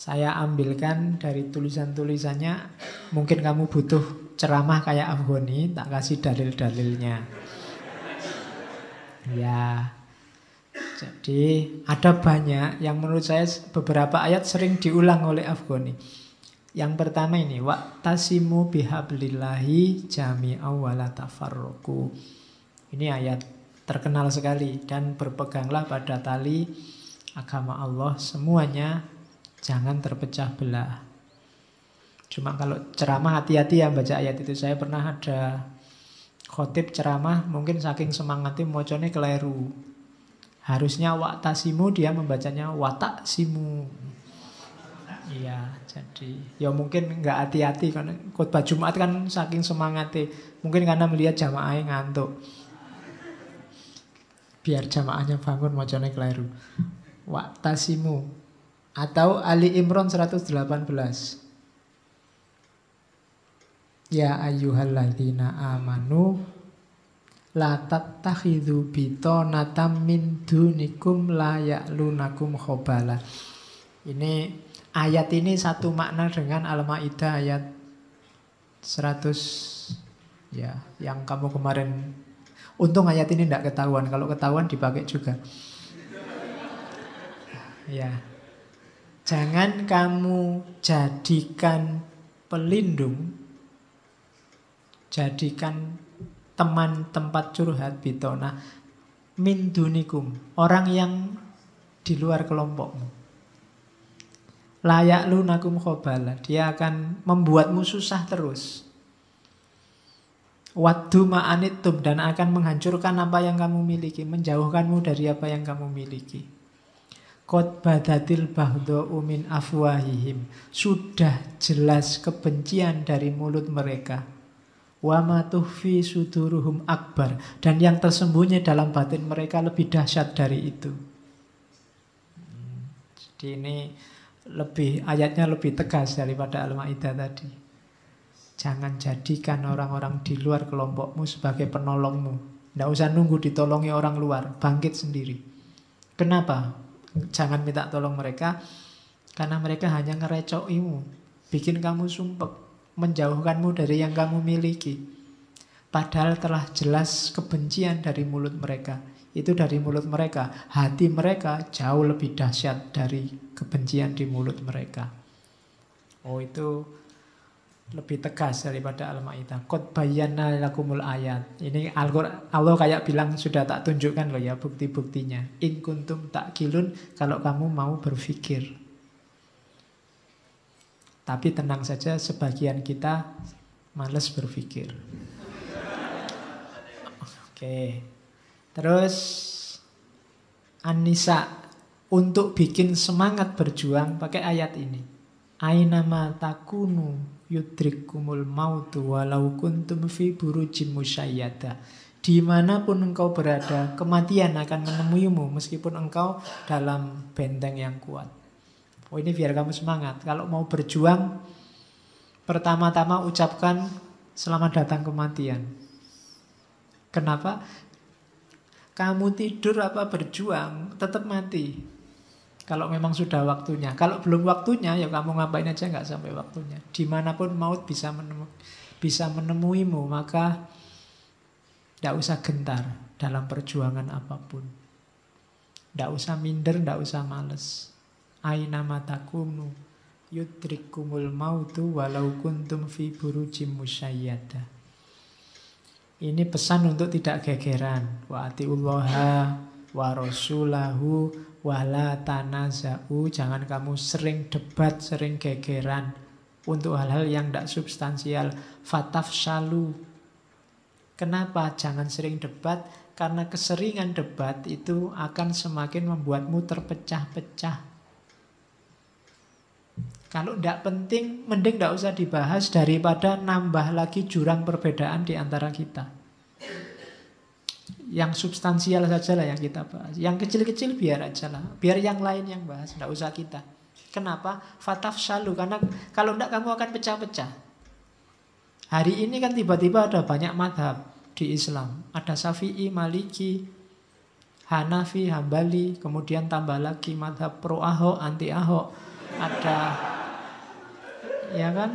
Saya ambilkan dari tulisan-tulisannya. Mungkin kamu butuh ceramah kayak Afghani, tak kasih dalil-dalilnya. Ya, jadi ada banyak yang menurut saya beberapa ayat sering diulang oleh Afghani. Yang pertama ini, wa'tasimu bihablillahi jami'aw wa la tafarraqu. Ini ayat terkenal sekali. Dan berpeganglah pada tali agama Allah semuanya, jangan terpecah belah. Cuma kalau ceramah hati-hati ya baca ayat itu. Saya pernah ada khotib ceramah, mungkin saking semangatnya mocone keliru. Harusnya wa'tasimu, dia membacanya wataksimu. Iya, jadi ya mungkin nggak hati-hati karena khotbah Jumat kan saking semangatnya. Mungkin karena melihat jamaahnya ngantuk. Biar jamaahnya bangun mocone keliru. Wa'tasimu. Atau Ali Imran 118. Ya ayyuhalladzina amanu la tattakhidhu bitonatan min dunikum la ya'lunakum khobala. Ini ayat ini satu makna dengan Al-Maidah ayat 100 ya, yang kamu kemarin. Untung ayat ini tidak ketahuan. Kalau ketahuan dipakai juga. Ya. Jangan kamu jadikan pelindung, jadikan teman tempat curhat bitona min dunikum, orang yang di luar kelompokmu. Layak lunakum khobala, dia akan membuatmu susah terus. Waddu ma'anitum, dan akan menghancurkan apa yang kamu miliki, menjauhkanmu dari apa yang kamu miliki. Qad badatil baghdha'u min afwahihim, sudah jelas kebencian dari mulut mereka. Wa ma tuhfi suduruhum akbar, dan yang tersembunyi dalam batin mereka lebih dahsyat dari itu. Jadi ini ayatnya lebih tegas daripada Al-Maidah tadi. Jangan jadikan orang-orang di luar kelompokmu sebagai penolongmu. Tidak usah nunggu ditolongi orang luar, bangkit sendiri. Kenapa? Jangan minta tolong mereka, karena mereka hanya ngerecokimu, bikin kamu sumpek, menjauhkanmu dari yang kamu miliki. Padahal telah jelas kebencian dari mulut mereka. Itu dari mulut mereka. Hati mereka jauh lebih dahsyat dari kebencian di mulut mereka. Oh, itu lebih tegas daripada Al-Maidah. Qad bayyana lakumul ayat. Ini Al-Qur'an, Allah kayak bilang sudah tak tunjukkan loh ya bukti-buktinya. In kuntum ta'qilun, kalau kamu mau berpikir. Tapi tenang saja, sebagian kita malas berpikir. Oke. Terus An-Nisa, untuk bikin semangat berjuang pakai ayat ini. Ainama takunu yudrikumul mautu walau kuntum fi burujim musyayyada. Dimanapun engkau berada, kematian akan menemuimu meskipun engkau dalam benteng yang kuat. Oh, ini biar kamu semangat. Kalau mau berjuang, pertama-tama ucapkan selamat datang kematian. Kenapa? Kamu tidur apa berjuang, tetap mati. Kalau memang sudah waktunya. Kalau belum waktunya, ya kamu ngapain aja nggak sampai waktunya. Dimanapun maut bisa menemuimu, maka tidak usah gentar dalam perjuangan apapun. Tidak usah minder, tidak usah males. Aina matakumu yudrikumul mautu walau kuntum fi burujim musyayyada. Ini pesan untuk tidak gegeran. Wa atiullaha wa rasulahu wa la tanaza'u. Jangan kamu sering debat, sering gegeran untuk hal-hal yang tidak substansial. Fatafshalu. Kenapa jangan sering debat? Karena keseringan debat itu akan semakin membuatmu terpecah-pecah. Kalau tidak penting, mending tidak usah dibahas daripada nambah lagi jurang perbedaan di antara kita. Yang substansial sajalah yang kita bahas. Yang kecil-kecil biar aja lah. Biar yang lain yang bahas, tidak usah kita. Kenapa? Fatafshalu, karena kalau tidak kamu akan pecah-pecah. Hari ini kan tiba-tiba ada banyak madhab di Islam. Ada Syafi'i, Maliki, Hanafi, Hambali, kemudian tambah lagi madhab pro Ahok, anti Ahok. ada, ya kan?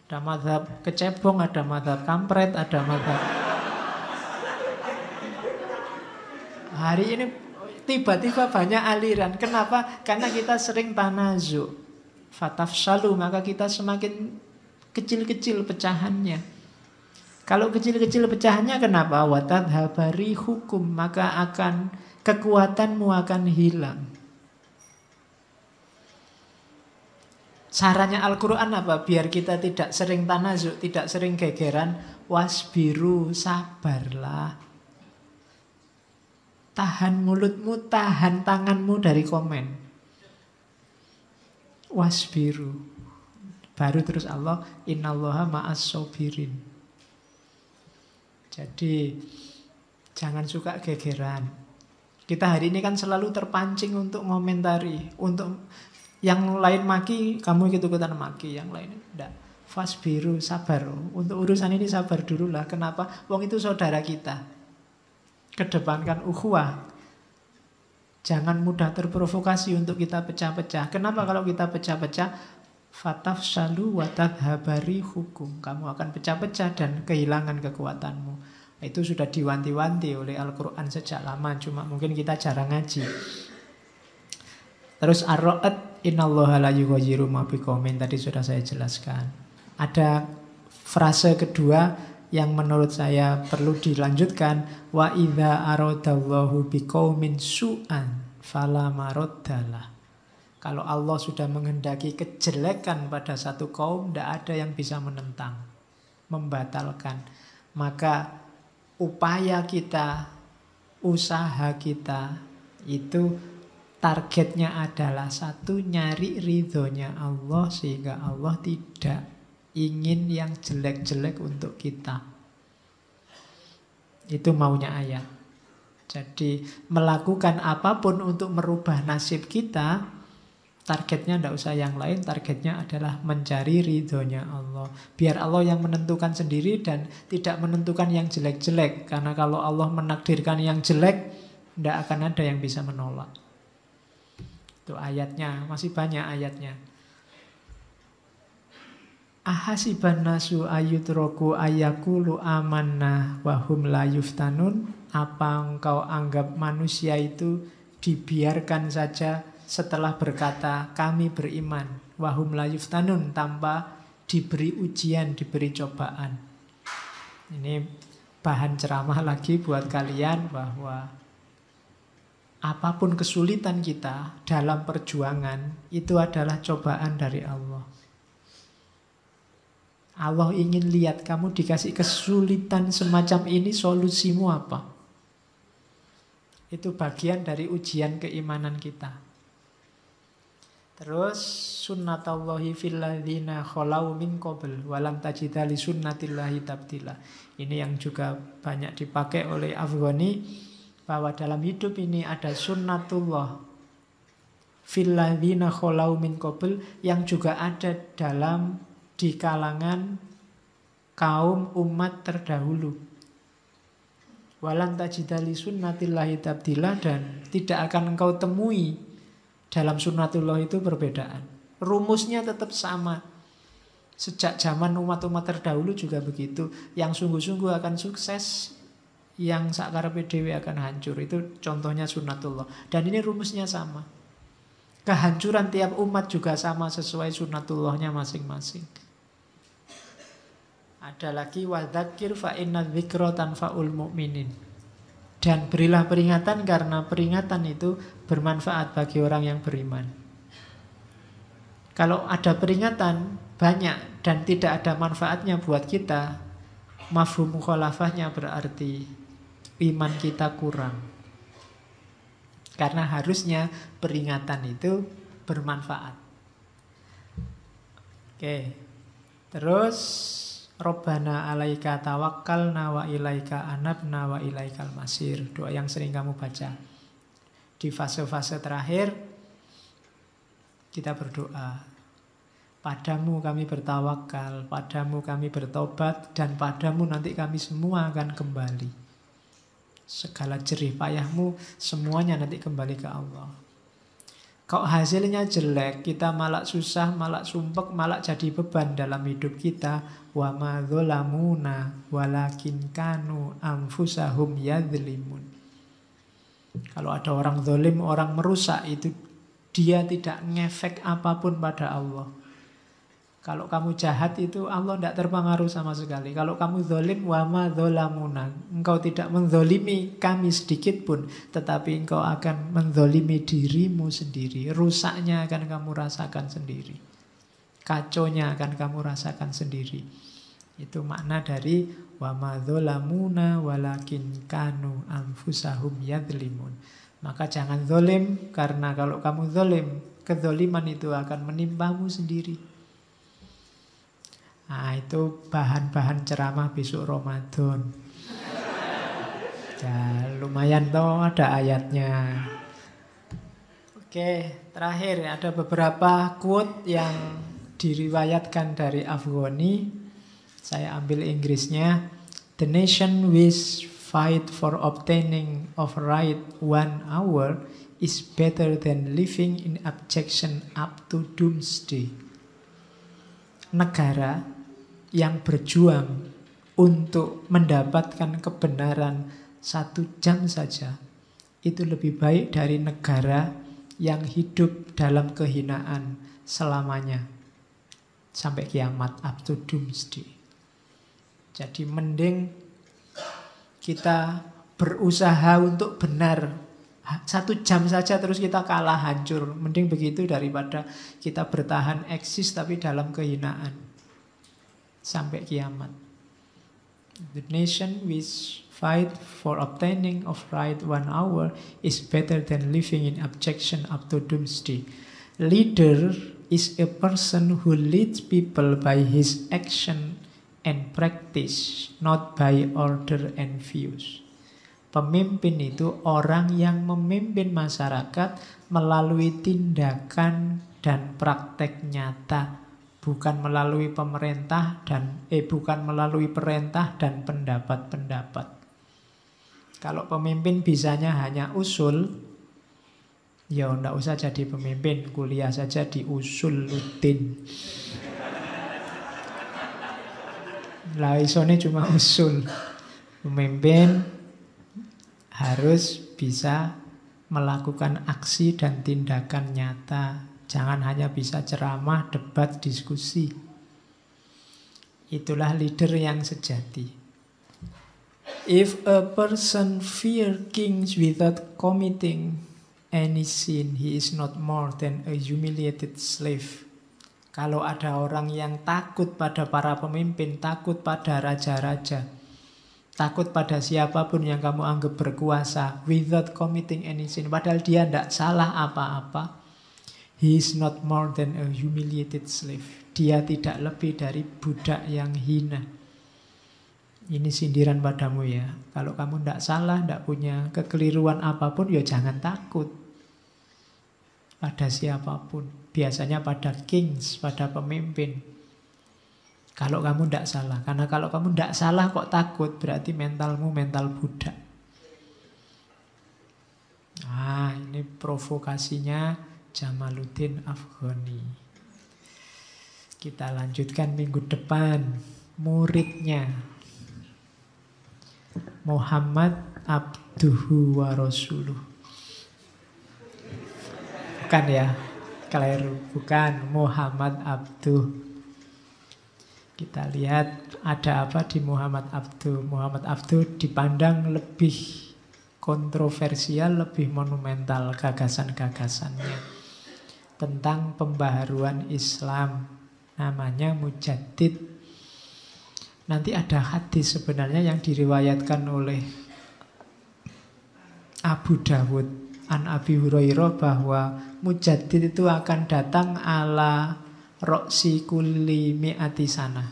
Ada mazhab kecebong, ada mazhab kampret, ada mazhab. Hari ini tiba-tiba banyak aliran. Kenapa? Karena kita sering tanazu. Fatafshalu, maka kita semakin kecil-kecil pecahannya. Kalau kecil-kecil pecahannya kenapa? Watadhabari hukum, maka akan kekuatanmu akan hilang. Caranya Al-Quran apa? Biar kita tidak sering tanazuk, tidak sering gegeran. Wasbiru, sabarlah. Tahan mulutmu, tahan tanganmu dari komen. Wasbiru. Baru terus Allah, innallaha ma'as sobirin. Jadi jangan suka gegeran. Kita hari ini kan selalu terpancing untuk ngomentari. Untuk yang lain maki, kamu ikut-ikutan maki. Yang lain enggak. Fasbiru, sabar. Untuk urusan ini sabar dulu lah. Kenapa? Wong itu saudara kita. Kedepankan ukhuwah. Jangan mudah terprovokasi untuk kita pecah-pecah. Kenapa kalau kita pecah-pecah? Fatafshalu wa tadhabari hukum. Kamu akan pecah-pecah dan kehilangan kekuatanmu. Itu sudah diwanti-wanti oleh Al-Quran sejak lama. Cuma mungkin kita jarang ngaji. Terus ar-ra'at innallaha la yughayyiru ma biqaumin. Tadi sudah saya jelaskan. Ada frase kedua yang menurut saya perlu dilanjutkan. Wa idza aradallahu biqaumin su'an fala maraddalah. Kalau Allah sudah menghendaki kejelekan pada satu kaum, tidak ada yang bisa menentang, membatalkan. Maka upaya kita, usaha kita, itu targetnya adalah satu, nyari ridhonya Allah, sehingga Allah tidak ingin yang jelek-jelek untuk kita. Itu maunya ayat. Jadi melakukan apapun untuk merubah nasib kita, targetnya tidak usah yang lain, targetnya adalah mencari ridhonya Allah. Biar Allah yang menentukan sendiri dan tidak menentukan yang jelek-jelek. Karena kalau Allah menakdirkan yang jelek, tidak akan ada yang bisa menolak. Itu ayatnya, masih banyak ayatnya. Ahasiban nasu ayyutraku ayyaqulu amanna wa hum la yuftanun. Apa engkau anggap manusia itu dibiarkan saja setelah berkata kami beriman, wahum la yuftanun, tanpa diberi ujian, diberi cobaan. Ini bahan ceramah lagi buat kalian bahwa apapun kesulitan kita dalam perjuangan itu adalah cobaan dari Allah. Allah ingin lihat kamu dikasih kesulitan semacam ini, solusimu apa? Itu bagian dari ujian keimanan kita. Terus sunnatullahi fil ladzina khalau min qabl wa lam tajida li sunnatillahi tabdila. Ini yang juga banyak dipakai oleh Afghani, bahwa dalam hidup ini ada sunnatullah fil ladzina khalau min qabl, yang juga ada dalam di kalangan kaum umat terdahulu. Walan tajida li sunnatillahi tabdila, dan tidak akan engkau temui dalam sunnatullah itu perbedaan. Rumusnya tetap sama. Sejak zaman umat-umat terdahulu juga begitu. Yang sungguh-sungguh akan sukses, yang sakarepe dhewe akan hancur. Itu contohnya sunnatullah. Dan ini rumusnya sama. Kehancuran tiap umat juga sama, sesuai sunnatullahnya masing-masing. Ada lagi wadzakir fa inna dzikra tanfa'ul mu'minin. Dan berilah peringatan, karena peringatan itu bermanfaat bagi orang yang beriman. Kalau ada peringatan banyak dan tidak ada manfaatnya buat kita, mafhum mukhalafahnya berarti iman kita kurang. Karena harusnya peringatan itu bermanfaat. Oke. Terus Robbana alaika tawakkalna wa ilaika anabna wa ilaikal masir. Doa yang sering kamu baca. Di fase-fase terakhir kita berdoa. Padamu kami bertawakal, padamu kami bertobat, dan padamu nanti kami semua akan kembali. Segala jerih payahmu semuanya nanti kembali ke Allah. Kok hasilnya jelek, kita malah susah, malah sumpek, malah jadi beban dalam hidup kita. Wa ma dzalamuna walakin kanu anfusahum yadzlimun. Kalau ada orang zalim, orang merusak, itu dia tidak ngefek apapun pada Allah. Kalau kamu jahat itu Allah tidak terpengaruh sama sekali. Kalau kamu zalim, wa ma dzalamuna, engkau tidak menzalimi kami sedikit pun, tetapi engkau akan menzalimi dirimu sendiri. Rusaknya akan kamu rasakan sendiri. Kaconya akan kamu rasakan sendiri. Itu makna dari wa ma dzalamuna walakin kanu anfusahum yadzlimun. Maka jangan zalim, karena kalau kamu zalim, kezaliman itu akan menimpamu sendiri. Nah, itu bahan-bahan ceramah besok Ramadan. Ya, lumayan toh ada ayatnya. Oke, terakhir ada beberapa quote yang diriwayatkan dari Afghani. Saya ambil Inggrisnya. The nation which fight for obtaining of right 1 hour is better than living in abjection up to doomsday. Negara yang berjuang untuk mendapatkan kebenaran 1 jam saja, itu lebih baik dari negara yang hidup dalam kehinaan selamanya sampai kiamat, up to doomsday. Jadi mending kita berusaha untuk benar 1 jam saja terus kita kalah hancur. Mending begitu daripada kita bertahan eksis tapi dalam kehinaan sampai kiamat. The nation which fight for obtaining of right 1 hour is better than living in abjection up to doomsday. Leader is a person who leads people by his action and practice, not by order and views. Pemimpin itu orang yang memimpin masyarakat melalui tindakan dan praktek nyata, bukan melalui bukan melalui perintah dan pendapat-pendapat. Kalau pemimpin bisanya hanya usul, ya enggak usah jadi pemimpin, kuliah saja di Usuluddin. Lah isone cuma usul. Pemimpin harus bisa melakukan aksi dan tindakan nyata. Jangan hanya bisa ceramah, debat, diskusi. Itulah leader yang sejati. If a person fear kings without committing any sin, he is not more than a humiliated slave. Kalau ada orang yang takut pada para pemimpin, takut pada raja-raja, takut pada siapapun yang kamu anggap berkuasa, without committing any sin, padahal dia tidak salah apa-apa, he is not more than a humiliated slave. Dia tidak lebih dari budak yang hina. Ini sindiran padamu ya. Kalau kamu tidak salah, tidak punya kekeliruan apapun, ya jangan takut pada siapapun. Biasanya pada kings, pada pemimpin. Kalau kamu tidak salah. Karena kalau kamu tidak salah kok takut, berarti mentalmu mental budak. Nah, ini provokasinya Jamaluddin Afghani. Kita lanjutkan minggu depan. Muridnya Muhammad abduhu wa rasuluh. Bukan ya, keliru. Bukan Muhammad Abduh. Kita lihat ada apa di Muhammad Abduh. Muhammad Abduh dipandang lebih kontroversial, lebih monumental gagasan-gagasannya tentang pembaharuan Islam. Namanya Mujaddid. Nanti ada hadis sebenarnya yang diriwayatkan oleh Abu Dawud an Abi Hurairah bahwa Mujaddid itu akan datang ala roksi kulli mi'ati sana.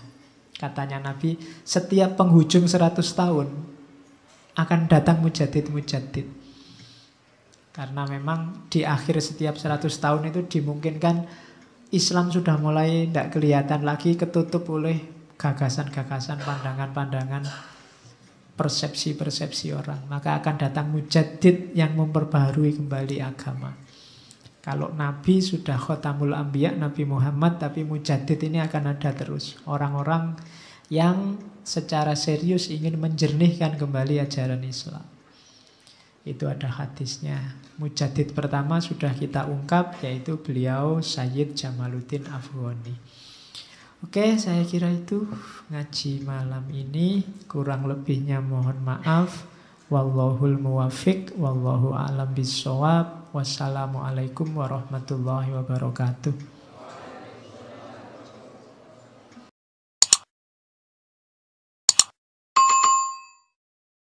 Katanya Nabi, setiap penghujung 100 tahun akan datang Mujaddid. Karena memang di akhir setiap 100 tahun itu dimungkinkan Islam sudah mulai tidak kelihatan lagi, ketutup oleh gagasan-gagasan, pandangan-pandangan, persepsi-persepsi orang. Maka akan datang Mujaddid yang memperbaharui kembali agama. Kalau Nabi sudah khotamul anbiya, Nabi Muhammad, tapi mujaddid ini akan ada terus. Orang-orang yang secara serius ingin menjernihkan kembali ajaran Islam. Itu ada hadisnya. Mujaddid pertama sudah kita ungkap, yaitu beliau Sayyid Jamaluddin Afghani. Oke, saya kira itu ngaji malam ini. Kurang lebihnya mohon maaf. Wallahul muwafiq, wallahu a'lam bissawab. Wassalamualaikum warahmatullahi wabarakatuh.